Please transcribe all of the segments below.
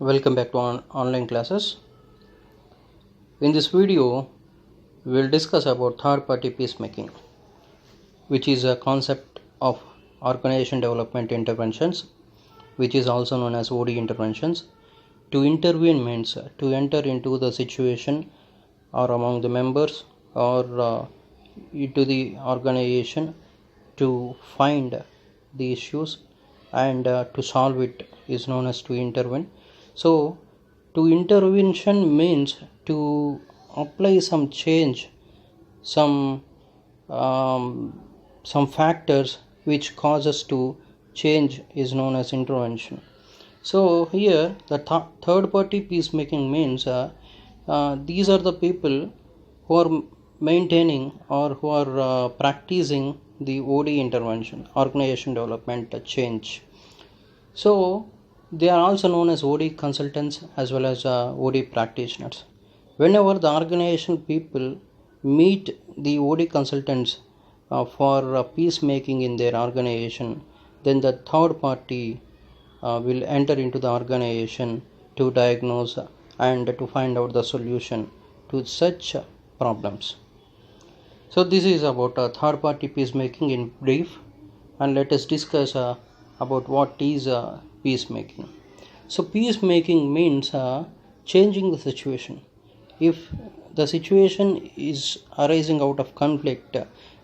Welcome back to online classes. In this video, we will discuss about third-party peacemaking, which is a concept of organization development interventions, which is also known as OD interventions. To intervene means to enter into the situation or among the members or into the organization to find the issues and to solve it is known as to intervene. So to intervention means to apply some change, some um, some factors which cause us to change is known as intervention. So here the third party peacemaking means these are the people who are maintaining or who are practicing the OD intervention, organization development change. So they are also known as OD consultants as well as OD practitioners. Whenever the organization people meet the OD consultants for peacemaking in their organization, then the third party will enter into the organization to diagnose and to find out the solution to such problems. So this is about third party peacemaking in brief, and let us discuss about what is peacemaking. So peacemaking means changing the situation. If the situation is arising out of conflict,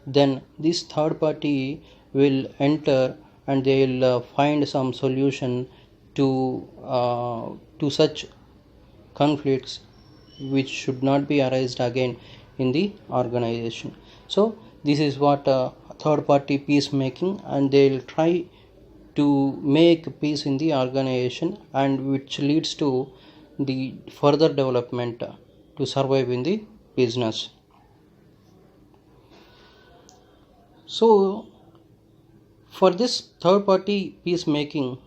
then this third party will enter and they will find some solution to such conflicts which should not be arised again in the organization. So this is what third party peacemaking, and they will try to make peace in the organization, and which leads to the further development to survive in the business. So for this third party peacemaking,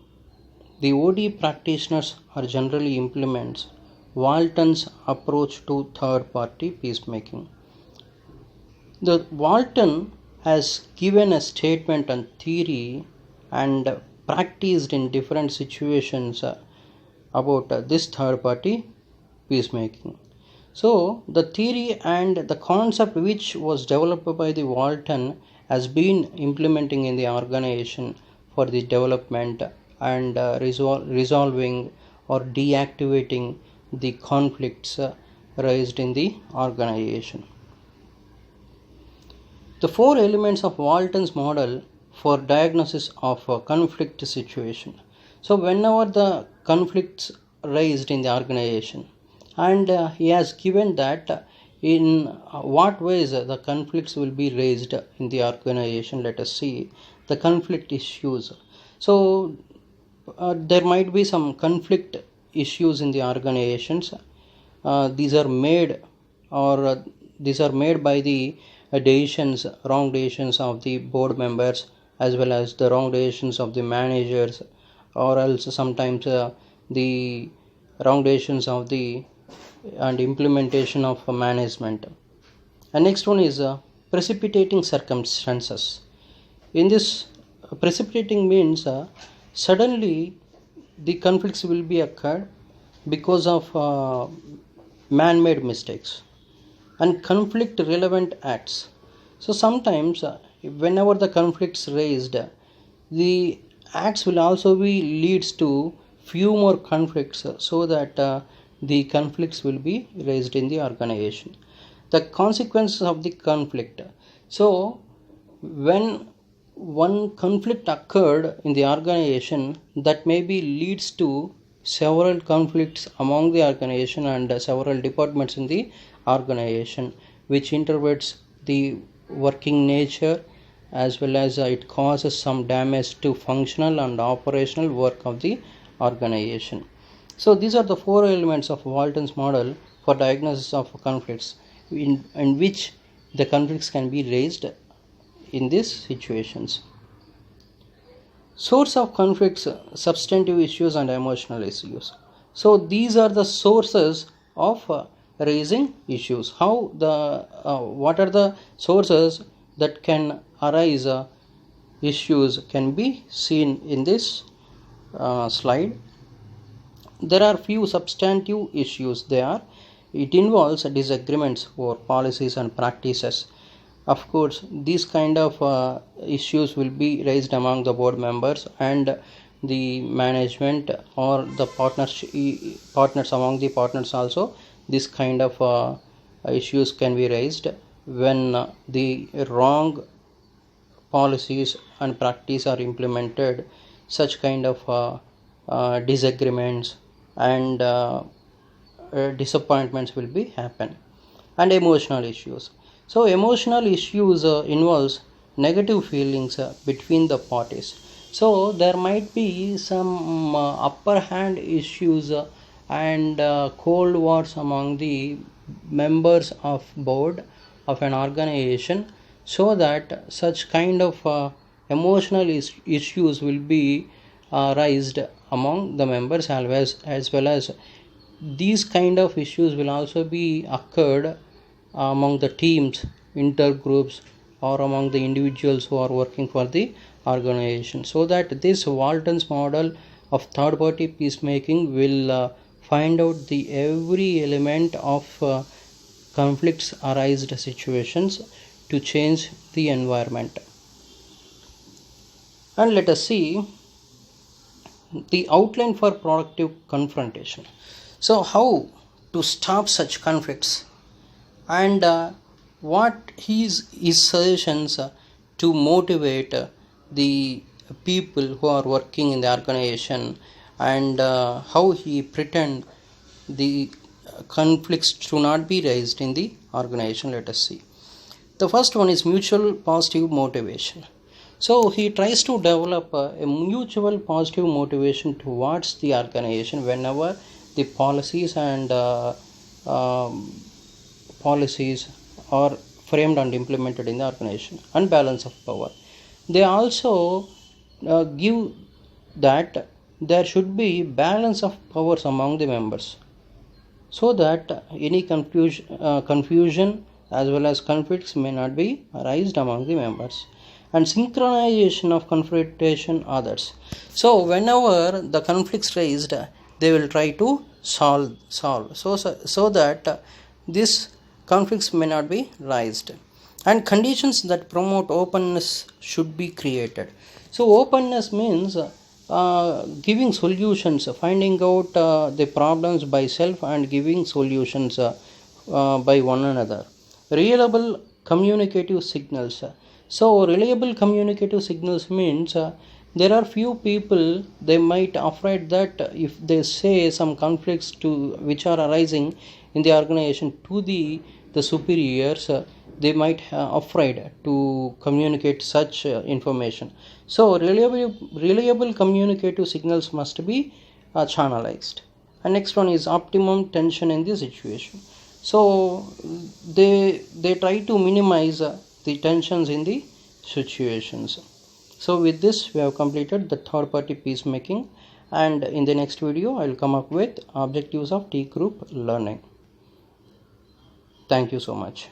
the OD practitioners are generally implements Walton's approach to third party peacemaking. The Walton has given a statement and theory and practiced in different situations about this third party peacemaking. So the theory and the concept which was developed by the Walton has been implementing in the organization for the development and resolving or deactivating the conflicts raised in the organization. The four elements of Walton's model for diagnosis of a conflict situation. So whenever the conflicts raised in the organization, and he has given that in what ways the conflicts will be raised in the organization. Let us see the conflict issues. So there might be some conflict issues in the organizations. These are made by the wrong decisions of the board members, as well as the wrong decisions of the managers, or else sometimes the wrong decisions of the and implementation of management. And next one is precipitating circumstances. In this, precipitating means suddenly the conflicts will be occurred because of man-made mistakes and conflict relevant acts. So sometimes whenever the conflicts raised, the acts will also be leads to few more conflicts, so that the conflicts will be raised in the organization. The consequences of the conflict. So when one conflict occurred in the organization, that maybe leads to several conflicts among the organization and several departments in the organization, which interrupts the working nature, as well as it causes some damage to functional and operational work of the organization. So these are the four elements of Walton's model for diagnosis of conflicts, in which the conflicts can be raised in these situations. Source of conflicts: substantive issues and emotional issues. So these are the sources of raising issues. How the what are the sources that can arise issues can be seen in this slide. there are few substantive issues. It involves disagreements over policies and practices. Of course, these kind of issues will be raised among the board members and the management or the partners among the partners also. This kind of issues can be raised when the wrong policies and practice are implemented. Such kind of disagreements and disappointments will be happen. And emotional issues. So emotional issues involves negative feelings between the parties. So there might be some upper hand issues and cold wars among the members of board of an organization, so that such kind of emotional issues will be raised among the members, as well as these kind of issues will also be occurred among the teams, intergroups, or among the individuals who are working for the organization. So that this Walton's model of third party peacemaking will find out the every element of conflicts arised situations to change the environment. And let us see the outline for productive confrontation. So how to stop such conflicts, and what his suggestions to motivate the people who are working in the organization, and how he pretend the conflicts to not be raised in the organization. Let us see. The first one is mutual positive motivation. So he tries to develop a mutual positive motivation towards the organization whenever the policies and policies are framed and implemented in the organization. And balance of power. They also give that there should be balance of powers among the members, so that any confusion as well as conflicts may not be raised among the members. And synchronization of confrontation others. So whenever the conflicts raised, they will try to solve so that these conflicts may not be raised. And conditions that promote openness should be created. So openness means giving solutions, finding out the problems by self and giving solutions by one another. Reliable communicative signals. So reliable communicative signals means there are few people, they might afraid that if they say some conflicts to which are arising in the organization to the superiors, they might afraid to communicate such information. So reliable communicative signals must be channelized. And next one is optimum tension in the situation. So they try to minimize the tensions in the situations. So with this we have completed the third party peacemaking, and in the next video I will come up with objectives of T group learning. Thank you so much.